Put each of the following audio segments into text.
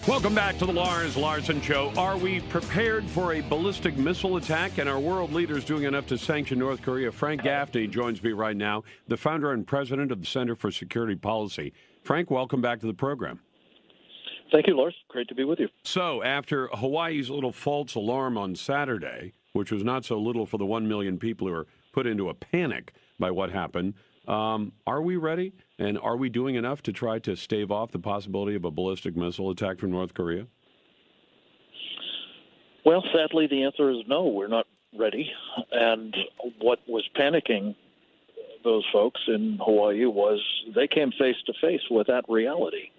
Welcome back to the Lars Larson Show. Are we prepared for a ballistic missile attack? And are world leaders doing enough to sanction North Korea? Frank Gaffney joins me right now, the founder and president of the Center for Security Policy. Frank, welcome back to the program. Thank you, Lars. Great to be with you. So after Hawaii's little false alarm on Saturday, which was not so little for the 1 million people who were put into a panic by what happened, are we ready? And are we doing enough to try to stave off the possibility of a ballistic missile attack from North Korea? Well, sadly, the answer is no, we're not ready. And what was panicking those folks in Hawaii was they came face to face with that reality.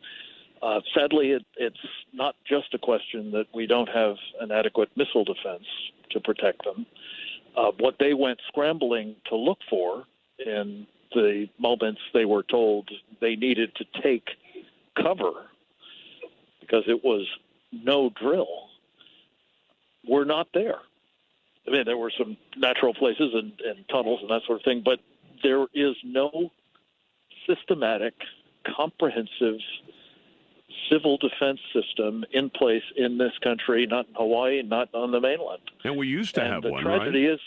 Sadly, it's not just a question that we don't have an adequate missile defense to protect them. What they went scrambling to look for in the moments they were told they needed to take cover because it was no drill, were not there. I mean, there were some natural places and tunnels and that sort of thing, but there is no systematic, comprehensive civil defense system in place in this country, not in Hawaii, not on the mainland. And we used to have one, right? The tragedy is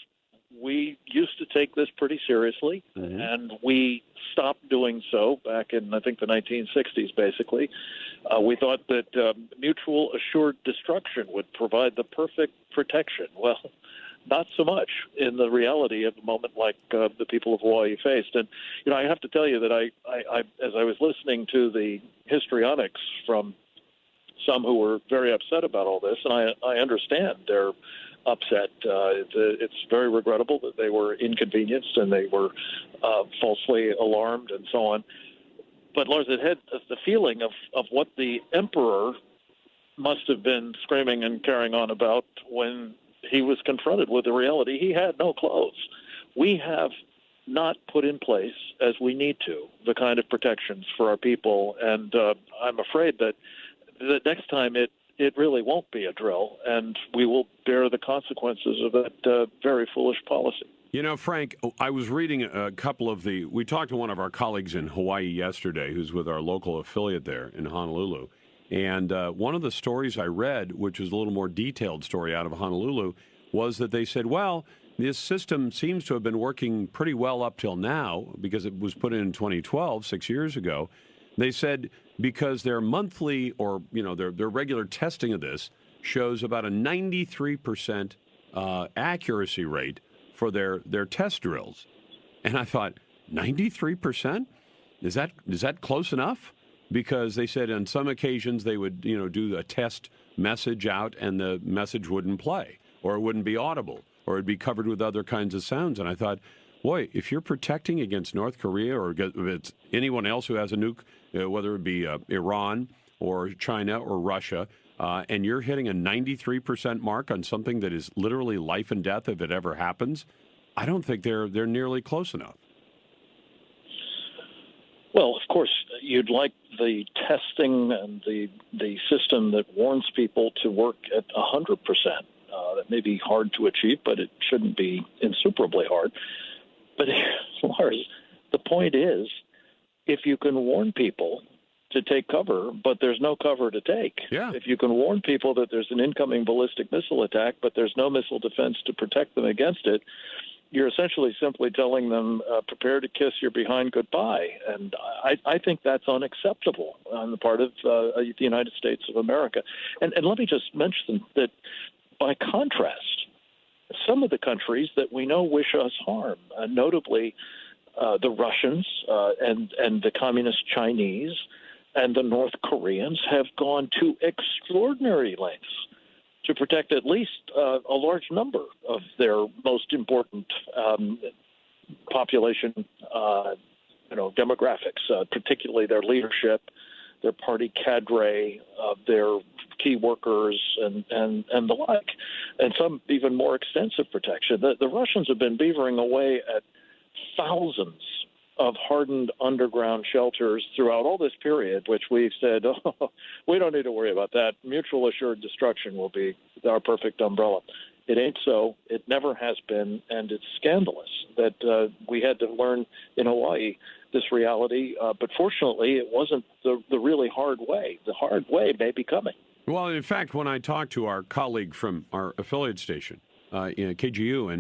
we used to take this pretty seriously, and we stopped doing so back in, I think, the 1960s, basically. We thought that mutual assured destruction would provide the perfect protection. Well, not so much in the reality of a moment like the people of Hawaii faced. And, you know, I have to tell you that I as I was listening to the histrionics from some who were very upset about all this, and I understand their upset. It's very regrettable that they were inconvenienced and they were falsely alarmed and so on. But, Lars, it had the feeling of what the emperor must have been screaming and carrying on about when he was confronted with the reality he had no clothes. We have not put in place, as we need to, the kind of protections for our people. And I'm afraid that the next time it really won't be a drill, and we will bear the consequences of that very foolish policy. You know, Frank, I was reading a couple of we talked to one of our colleagues in Hawaii yesterday who's with our local affiliate there in Honolulu. And one of the stories I read, which was a little more detailed story out of Honolulu, was that they said, well, this system seems to have been working pretty well up till now because it was put in 2012, 6 years ago. They said because their monthly or, you know, their regular testing of this shows about a 93% accuracy rate for their test drills. And I thought, 93%? Is that close enough? Because they said on some occasions they would, you know, do a test message out and the message wouldn't play or it wouldn't be audible or it'd be covered with other kinds of sounds. And I thought, boy, if you're protecting against North Korea or it's anyone else who has a nuke, whether it be Iran or China or Russia, and you're hitting a 93% mark on something that is literally life and death if it ever happens, I don't think they're nearly close enough. Well, of course, you'd like the testing and the system that warns people to work at 100%. That may be hard to achieve, but it shouldn't be insuperably hard. But, Lars, the point is, if you can warn people to take cover, but there's no cover to take, if you can warn people that there's an incoming ballistic missile attack, but there's no missile defense to protect them against it, you're essentially simply telling them, prepare to kiss your behind goodbye. And I think that's unacceptable on the part of the United States of America. And let me just mention that, by contrast, some of the countries that we know wish us harm, notably the Russians and the communist Chinese and the North Koreans, have gone to extraordinary lengths to protect at least a large number of their most important population, demographics, particularly their leadership, their party cadre, their key workers, and the like, and some even more extensive protection. The Russians have been beavering away at thousands of hardened underground shelters throughout all this period, which we've said, we don't need to worry about that. Mutual assured destruction will be our perfect umbrella. It ain't so. It never has been, and it's scandalous that we had to learn in Hawaii this reality. But fortunately, it wasn't the really hard way. The hard way may be coming. Well, in fact, when I talked to our colleague from our affiliate station, KGU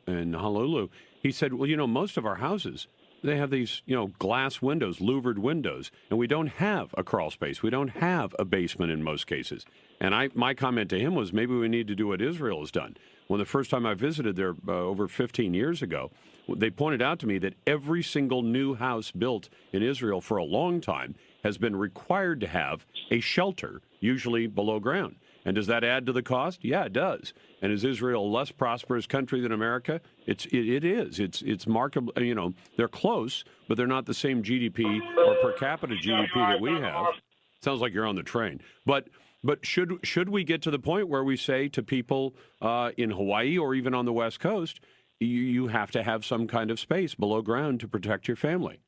in Honolulu, he said, well, most of our houses, they have these, glass windows, louvered windows, and we don't have a crawl space. We don't have a basement in most cases. And my comment to him was maybe we need to do what Israel has done. When the first time I visited there over 15 years ago, they pointed out to me that every single new house built in Israel for a long time has been required to have a shelter, usually below ground. And does that add to the cost? Yeah, it does. And is Israel a less prosperous country than America? It is. It's markable. They're close, but they're not the same GDP or per capita GDP that we have. Sounds like you're on the train. But should we get to the point where we say to people in Hawaii or even on the West Coast, you have to have some kind of space below ground to protect your family?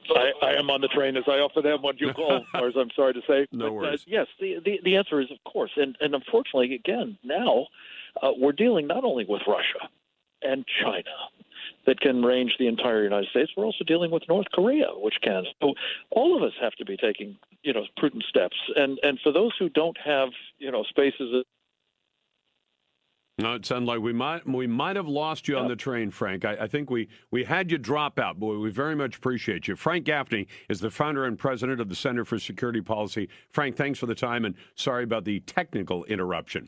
I am on the train as I often am when you call, Lars, I'm sorry to say. No worries. Yes, the answer is, of course. And unfortunately, again, now we're dealing not only with Russia and China that can range the entire United States, we're also dealing with North Korea, which can. So all of us have to be taking, prudent steps. And for those who don't have, spaces. No, it sounded like we might have lost you on the train, Frank. I think we had you drop out, but we very much appreciate you. Frank Gaffney is the founder and president of the Center for Security Policy. Frank, thanks for the time, and sorry about the technical interruption.